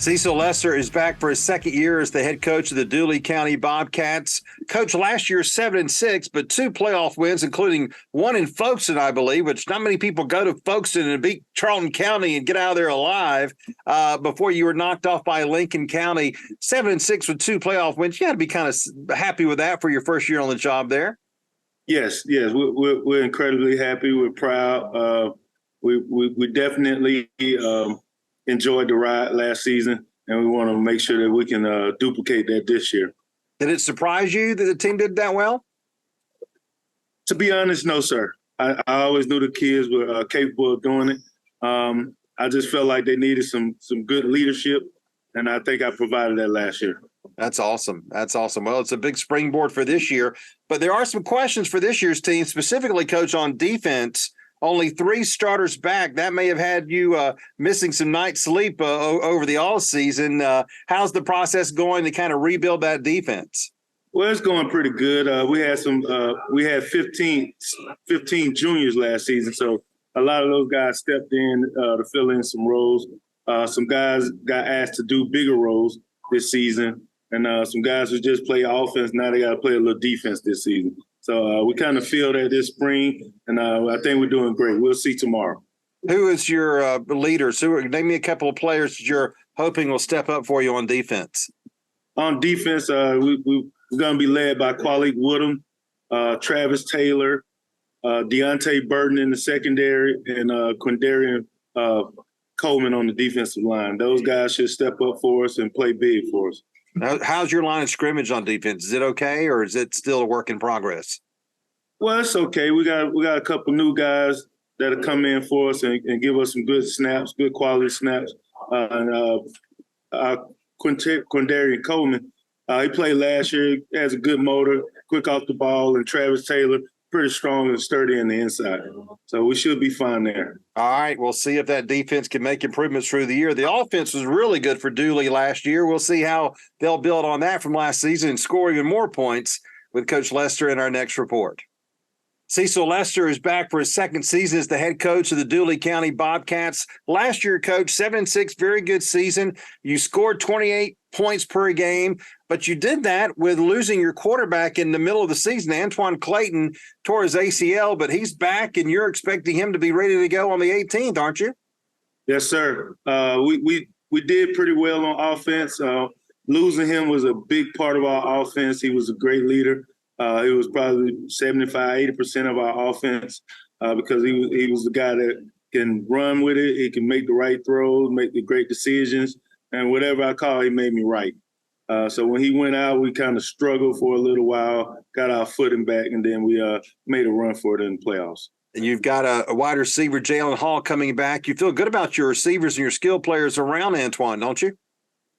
Cecil Lester is back for his second year as the head coach of the Dooly-County-Bobcats. Coach, last year 7-6, but 2 playoff wins, including one in Folkestone, I believe, which not many people go to Folkestone and beat Charlton County and get out of there alive before you were knocked off by Lincoln County. 7-6 with 2 playoff wins. You had to be kind of happy with that for your first year on the job there. Yes, we're incredibly happy. We're proud. We definitely enjoyed the ride last season, and we want to make sure that we can duplicate that this year. Did it surprise you that the team did that well? To be honest, no, sir. I always knew the kids were capable of doing it. I just felt like they needed some good leadership, and I think I provided that last year. That's awesome. That's awesome. Well, it's a big springboard for this year, but there are some questions for this year's team, specifically, Coach, on defense. Only 3 starters back. That may have had you missing some night's sleep over the all season. How's the process going to kind of rebuild that defense? Well, it's going pretty good. We had 15 juniors last season, so a lot of those guys stepped in to fill in some roles. Some guys got asked to do bigger roles this season, and some guys who just play offense, now they got to play a little defense this season. So we kind of feel that this spring, and I think we're doing great. We'll see tomorrow. Who is your leaders? Name me a couple of players that you're hoping will step up for you on defense. On defense, we're going to be led by Qualik Woodham, Travis Taylor, Deontay Burton in the secondary, and Quindarian Coleman on the defensive line. Those guys should step up for us and play big for us. How's your line of scrimmage on defense? Is it okay, or is it still a work in progress? Well, it's okay. We got a couple new guys that'll come in for us and give us some good snaps, good quality snaps. Quindarian Coleman, he played last year, has a good motor, quick off the ball, and Travis Taylor, pretty strong and sturdy in the inside. So we should be fine there. All right, we'll see if that defense can make improvements through the year. The offense was really good for Dooley last year. We'll see how they'll build on that from last season and score even more points with Coach Lester in our next report. Cecil Lester is back for his second season as the head coach of the Dooly-County-Bobcats. Last year, Coach, 7-6, very good season. You scored 28 points per game, but you did that with losing your quarterback in the middle of the season. Antoine Clayton tore his ACL, but he's back, and you're expecting him to be ready to go on the 18th, aren't you? Yes, sir. We did pretty well on offense. Losing him was a big part of our offense. He was a great leader. It was probably 75-80% of our offense because he was the guy that can run with it. He can make the right throws, make the great decisions, and whatever I call, he made me right. So when he went out, we kind of struggled for a little while, got our footing back, and then we made a run for it in the playoffs. And you've got a wide receiver, Jalen Hall, coming back. You feel good about your receivers and your skill players around Antoine, don't you?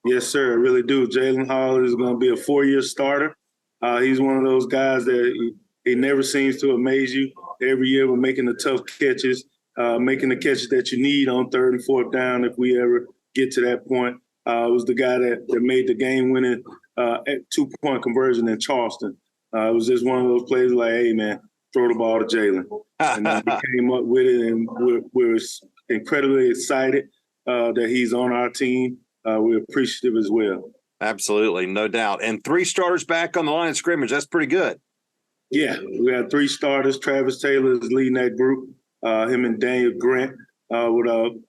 Yes, sir, I really do. Jalen Hall is going to be a 4-year starter. He's one of those guys that he never seems to amaze you. Every year we're making the tough catches, making the catches that you need on 3rd and 4th down if we ever get to that point. It was the guy that made the game-winning 2-point conversion in Charleston. It was just one of those plays like, hey, man, throw the ball to Jalen. And he came up with it, and we're incredibly excited that he's on our team. We're appreciative as well. Absolutely, no doubt. And 3 starters back on the line of scrimmage. That's pretty good. Yeah, we had 3 starters. Travis Taylor is leading that group, him and Daniel Grant, with a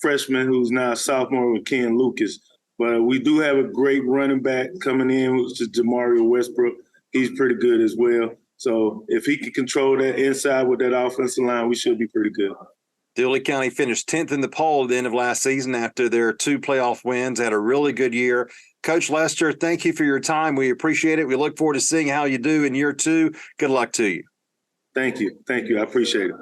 freshman who's now a sophomore with Ken Lucas. But we do have a great running back coming in, which is Jamario Westbrook. He's pretty good as well. So if he can control that inside with that offensive line, we should be pretty good. Dooley County finished 10th in the poll at the end of last season after their 2 playoff wins. Had a really good year. Coach Lester, thank you for your time. We appreciate it. We look forward to seeing how you do in year 2. Good luck to you. Thank you. I appreciate it.